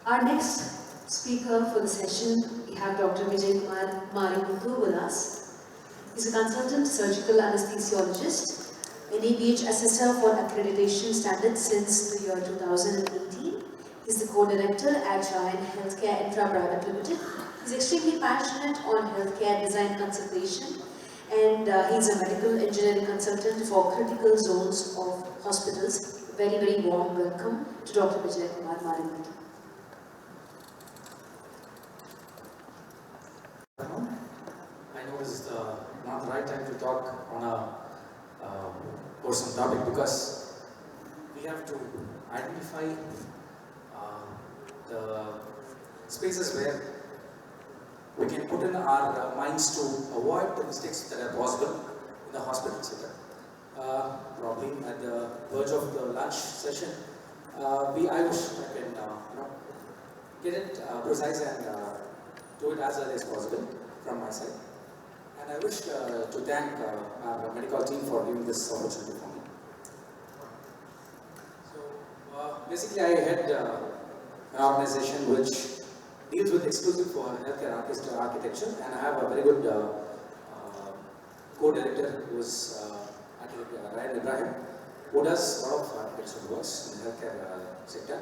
Our next speaker for the session, we have Dr. Vijay Kumar with us. He's a consultant surgical anesthesiologist, an ABH assessor for accreditation standards since the year 2018. He's the co-director at Rayan Healthcare Infra Private Limited. He's extremely passionate on healthcare design consultation, and he's a medical engineering consultant for critical zones of hospitals. Very, very warm welcome to Dr. Vijay Kumar. I know this is not the right time to talk on a personal topic because we have to identify the spaces where we can put in our minds to avoid the mistakes that are possible in the hospital sector. Probably at the verge of the lunch session, I wish I can get it precise and do it as early as possible from my side. And I wish to thank our medical team for giving this opportunity for me. So basically I head an organization which deals with exclusive for healthcare architecture, and I have a very good co-director who is Rayan, who does a lot of architecture works in the healthcare sector.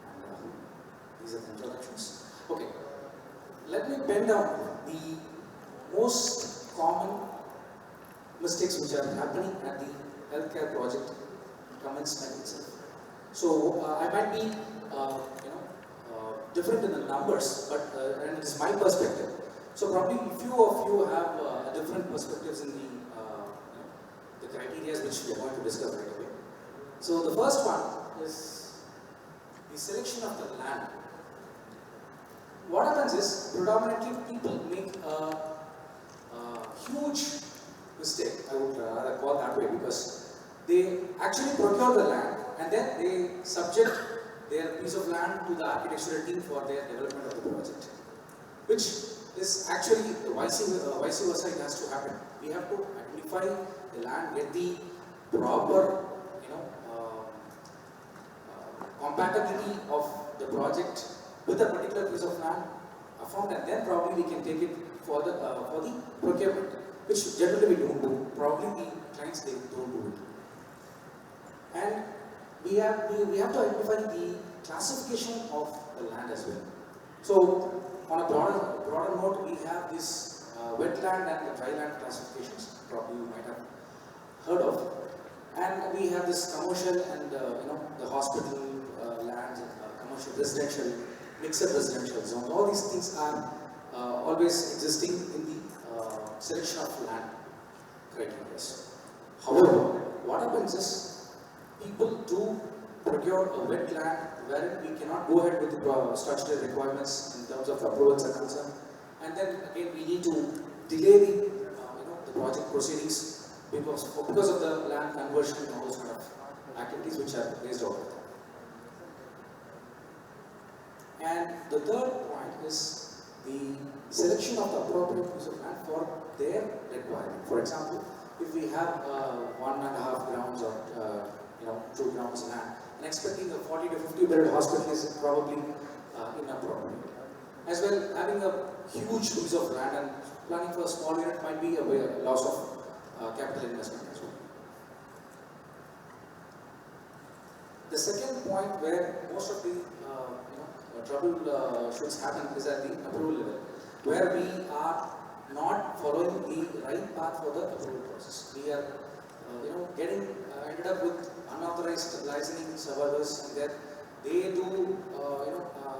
And these are the introductions. Okay, let me pen down the most common mistakes which are happening at the healthcare project commencement itself. So I might be different in the numbers, but and it is my perspective. So probably few of you have different perspectives in the criteria which we are going to discuss right away. So the first one is the selection of the land. What happens is predominantly people make a huge mistake, I would rather call that way, because they actually procure the land and then they subject their piece of land to the architectural team for their development of the project, which is actually the vice versa. It has to happen. We have to identify the land, get the proper compatibility of the project with a particular piece of land affirmed, and then probably we can take it for the procurement, which generally we don't do. Probably the clients, they don't do it. And we have to identify the classification of the land as well. So on a broader note, we have this wetland and the dryland classifications, probably you might have heard of. And we have this commercial and the hospital lands, and commercial residential, mixed residential zones. All these things are always existing in the selection of land criteria. However, what happens is people do procure a wetland wherein we cannot go ahead with the statutory requirements in terms of approvals are concerned, and then again we need to delay the project proceedings because of the land conversion and all those kind of activities which are based over there. And the third point is the selection of the appropriate piece of land for their requirement. For example, if we have 1.5 grounds or 2 grounds land, and expecting a 40 to 50 bedded hospital is probably inappropriate. As well, having a huge piece of land and planning for a small unit might be a loss of capital investment as well. The second point where most of the troubleshoots happen is at the approval level, where we are not following the right path for the approval process. We are getting ended up with unauthorized licensing survivors, and that they do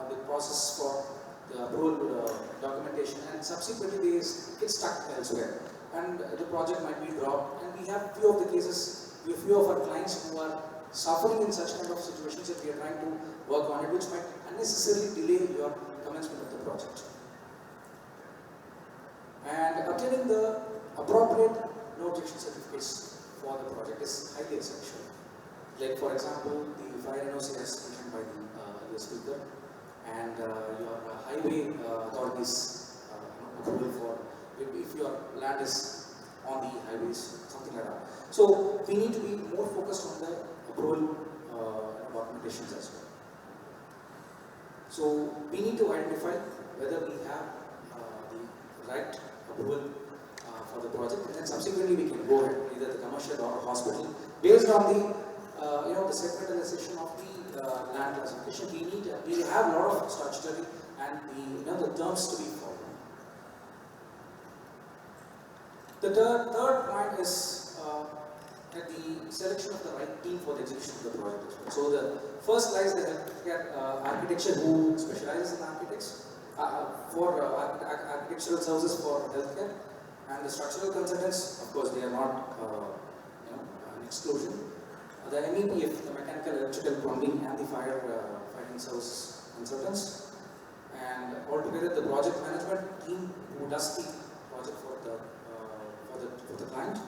the process for the approval documentation, and subsequently they get stuck elsewhere, and the project might be dropped. And we have few of the cases, few of our clients who are suffering in such kind of situations that we are trying to work on it, which might unnecessarily delay your commencement of the project. And obtaining the appropriate no objection certificates for the project is highly essential. Like for example, the fire NOC as mentioned by the speaker, and your highway authorities approval for if your land is on the highways, something like that. So we need to be more focused on the approval documentations as well. So we need to identify whether we have the right approval for the project, and then subsequently we can go ahead, either the commercial or hospital, based on the the segmentalization of the land classification. We have a lot of statutory and the terms to be followed. The third point is at the selection of the right team for the execution of the project as well. So the first lies the healthcare architecture, who specializes in architects for architectural services for healthcare, and the structural consultants. Of course, they are not an exclusion. The MEPF, the mechanical, electrical, plumbing, and the fighting services consultants, and altogether the project management team who does the project for the client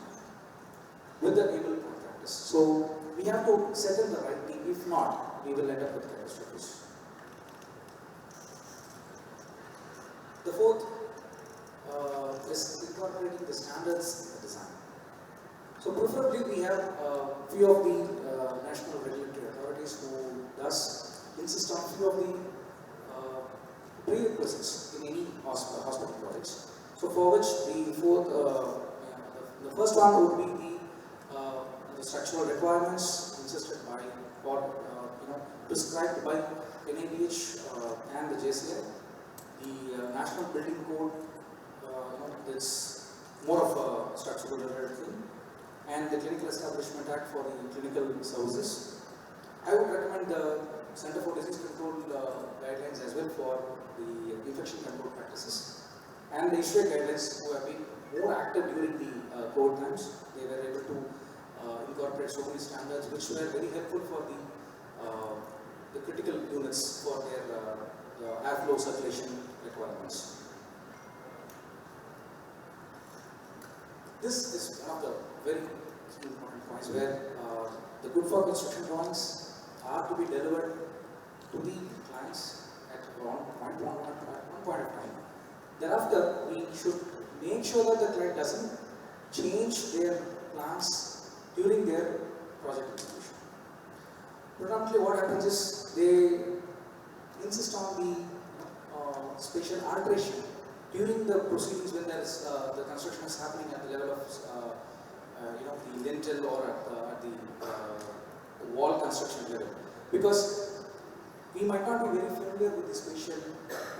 with the able contractors. So we have to settle the right team. If not, we will end up with catastrophes. The fourth is incorporating the standards in the design. So preferably we have a few of the national regulatory authorities who does insist on few of the prerequisites in any hospital projects. So for which the first one would be the structural requirements insisted by or prescribed by NABH and the JCI. The National Building Code, it's more of a structural related thing, and the Clinical Establishment Act for the clinical services. I would recommend the Center for Disease Control guidelines as well for the infection control practices, and the ISHRA guidelines, who have been more active during the COVID times. They were able to incorporate so many standards which were very helpful for the critical units for their airflow circulation requirements. This is one of the very important points where the good for construction drawings are to be delivered to the clients at one point of time. Thereafter, we should make sure that the client doesn't change their plans during their project execution. Predominantly what happens is they insist on the spatial alteration during the proceedings when there is the construction is happening at the level of the lintel or at the wall construction level, because we might not be very familiar with the spatial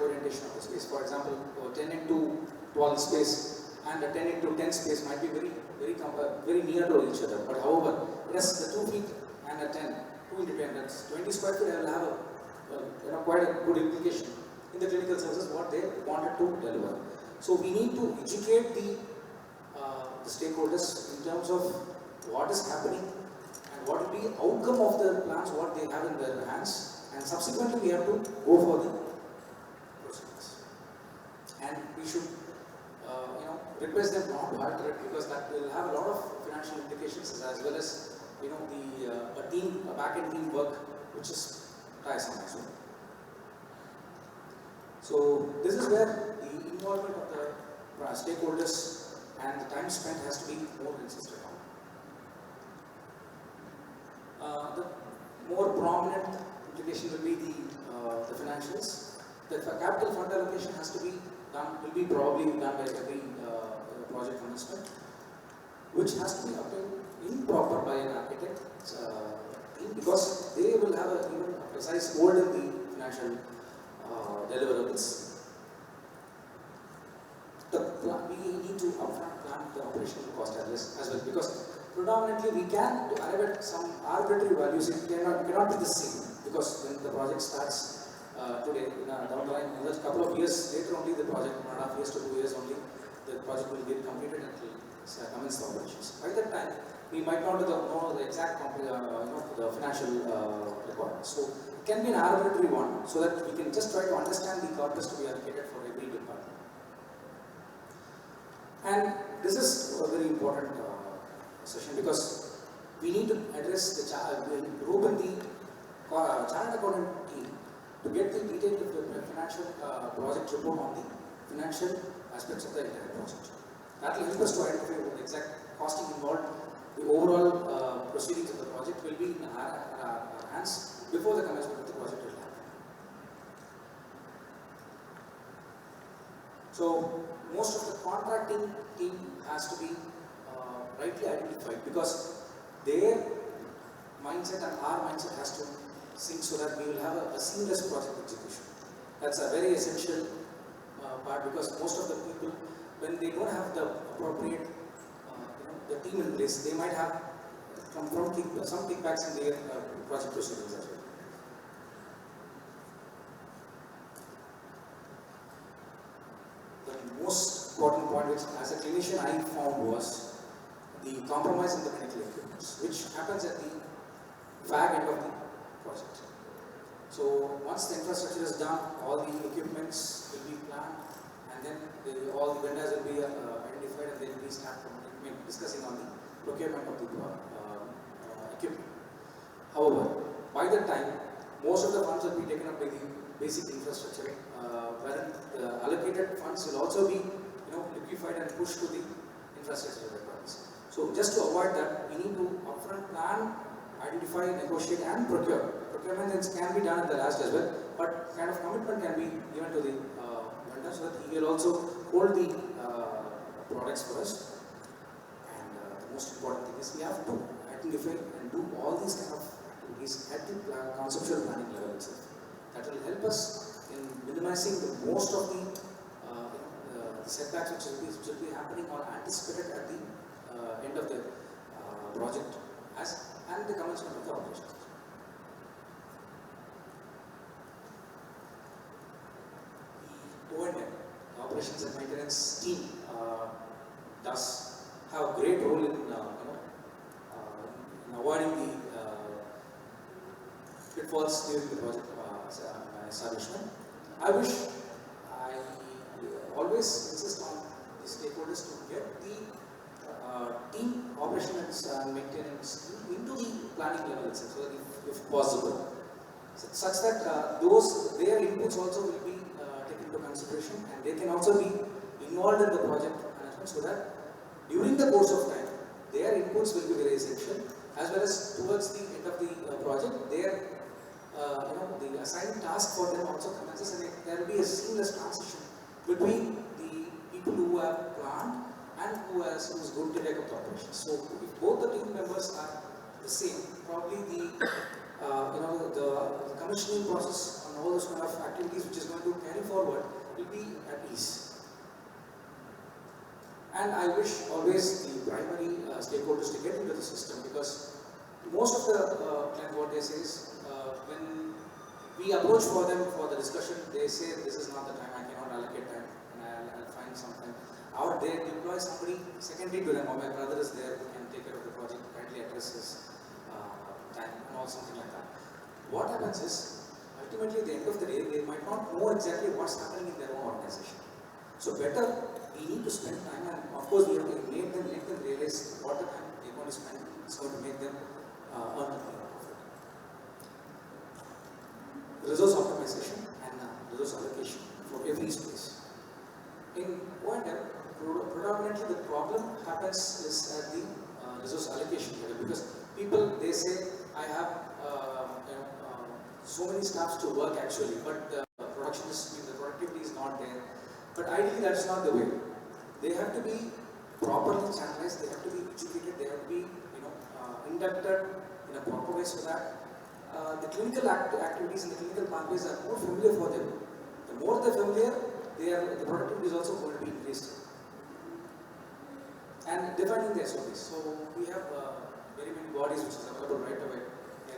orientation of the space. For example, 10 into 12 space and a 10 into 10 space might be very near to each other. But however, yes, the 2 feet and a 10, 2 into 10, that's 20 square feet. I will have quite a good implication in the clinical services what they wanted to deliver. So we need to educate the stakeholders in terms of what is happening and what will be the outcome of the plans, what they have in their hands, and subsequently we have to go for the proceedings. And we should request them not to alter it, because that will have a lot of financial implications, as well as a back-end team work which is tiresome as well. So this is where the involvement of the stakeholders and the time spent has to be more insisted on. The more prominent implication will be the financials. The capital fund allocation has to be done, will be probably done by every project commencement, which has to be obtained in proper by an architect, because they will have even a precise word in the financial deliverables. We need to upfront plan the operational cost as well, because predominantly we can arrive at some arbitrary values. It cannot be the same, because when the project starts today, down the line, in a couple of years later only, the project, 1.5 years to 2 years only, the project will get completed and will commence the operations. By that time, we might not know the exact the financial requirements. So it can be an arbitrary one, so that we can just try to understand the corpus to be allocated for every department. And this is a very important session, because we need to address the group in the chartered accountant team to get the detailed financial project report on the financial aspects of the entire project. That will help us to identify the exact costing involved. The overall proceedings of the project will be in our hands before the commencement of the project will happen. So most of the contracting team has to be rightly identified, because their mindset and our mindset has to sync so that we will have a seamless project execution. That's a very essential part, because most of the people, when they don't have the appropriate the team in place, they might have some kickbacks in their project proceedings as well. The most important point which as a clinician I found was the compromise in the medical equipment, which happens at the fag end of the project. So once the infrastructure is done, all the equipments will be planned, and then all the vendors will be identified, and they will be discussing on the procurement of the equipment. However, by that time, most of the funds will be taken up by the basic infrastructure, wherein the allocated funds will also be liquefied and pushed to the infrastructure requirements. So just to avoid that, we need to upfront plan, identify, negotiate, and procure. Procurement can be done at the last as well, but kind of commitment can be given to the vendor so that he will also hold the products for us. And the most important thing is we have to identify and do all these kind of activities at the conceptual planning level itself. That will help us in minimizing the most of the setbacks which will be happening or anticipated at the end of the project and the commencement of the operation. The O&M, the operations and maintenance team, does have a great role in avoiding the pitfalls during the project establishment. I always insist on the stakeholders to get the team operations and maintenance into the planning level itself, so that if possible, such that their inputs also will be taken into consideration, and they can also be involved in the project management, so that during the course of time, their inputs will be very essential, as well as towards the end of the project, their the assigned task for them also commences, and there will be a seamless transition between the people who have planned and who is going to take up the operation. So if both the team members are the same, probably the commissioning process and all those kind of activities which is going to carry forward will be at ease. And I wish always the primary stakeholders to get into the system, because most of the client, what they say is, when we approach for them for the discussion, they say this is not the time, I cannot allocate time, and I'll find some time. Or they deploy somebody secondary to them, or my brother is there who can take care of the project, kindly address his time, or something like that. What happens is, ultimately at the end of the day, they might not know exactly what's happening in their own organization. So better, we need to spend time, and of course we have to make them realize what the time they're going to spend is going to make them earn the profit. Resource optimization and resource allocation for every space. In O&M, predominantly the problem happens is at the resource allocation level, because people, they say, I have so many staffs to work actually, but the productivity is not there. But ideally that's not the way. They have to be properly channelized, they have to be educated, they have to be inducted in a proper way, so that the clinical activities and the clinical pathways are more familiar for them. The more they're familiar, the productivity is also going to be increased. And defining the SOPs. So we have very many bodies which is available right away.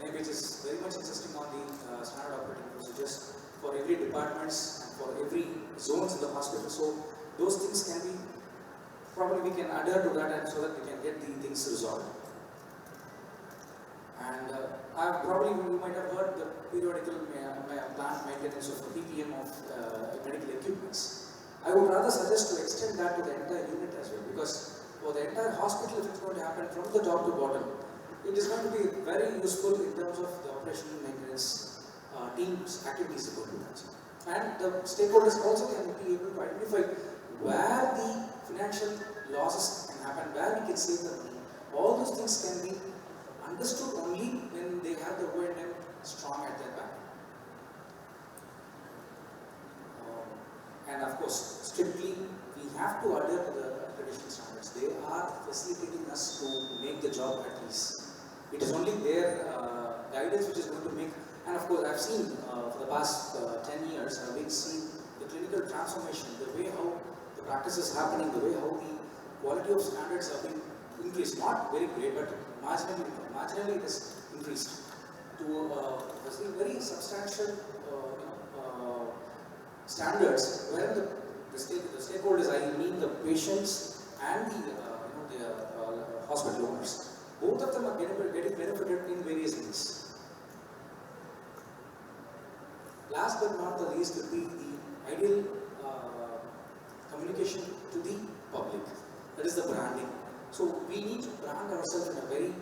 NIH is very much insisting on the standard operating procedures for every departments and for every zones in the hospital. So those things can be, probably we can adhere to that, and so that we can get the things resolved. And you might have heard the periodical plant maintenance of the PPM of medical equipments. I would rather suggest to extend that to the entire unit as well, because for the entire hospital, if it's going to happen from the top to bottom, it is going to be very useful in terms of the operational maintenance teams activities are going to be done. And the stakeholders also can be able to identify where the financial losses can happen, where we can save the money. All those things can be understood only when they have the O&M strong at their back. And of course, strictly have to adhere to the accreditation standards. They are facilitating us to make the job at ease. It is only their guidance which is going to make, and of course I've seen for the past 10 years, I've been seeing the clinical transformation, the way how the practice is happening, the way how the quality of standards have been increased. Not very great, but marginally it has increased to very substantial standards where the stakeholders, I mean the patients and the hospital owners, both of them are getting benefited in various ways. Last but not the least would be the ideal communication to the public. That is the branding. So we need to brand ourselves in a very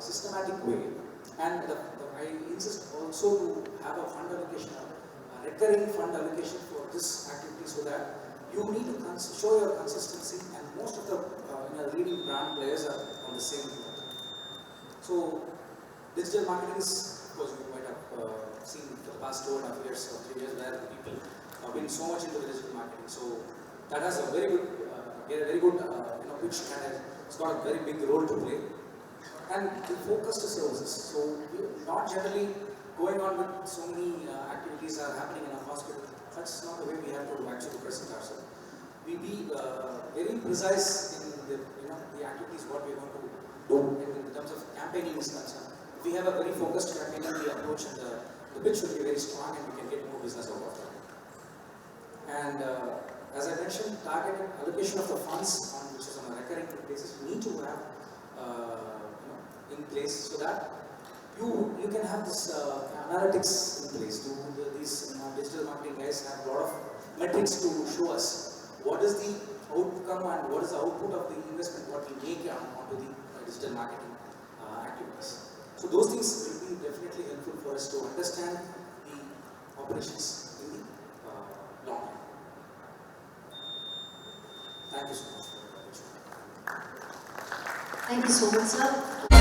systematic way, and I insist also to have a fund allocation, a recurring fund allocation for this activity, so that you need to show your consistency, and most of the leading brand players are on the same note. So digital marketing is, of course, you might have seen for the past 2.5 years or 3 years where people have been so much into the digital marketing. So that has a very good, pitch, and it's got a very big role to play. And the focus to services. So we're not generally going on with so many activities are happening in a hospital. That's not the way we have to actually present ourselves. We be very precise in the activities what we're going to do in terms of campaigning is concerned. If we have a very focused campaigning, the approach and the pitch should be very strong, and we can get more business out of that. And as I mentioned, targeted allocation of the funds which is on a recurring basis, we need to have in place, so that you can have this analytics in place. These digital marketing guys have a lot of metrics to show us what is the outcome and what is the output of the investment what we make onto the digital marketing activities. So those things will be definitely helpful for us to understand the operations in the long run. Thank you so much for the opportunity. Thank you so much, sir.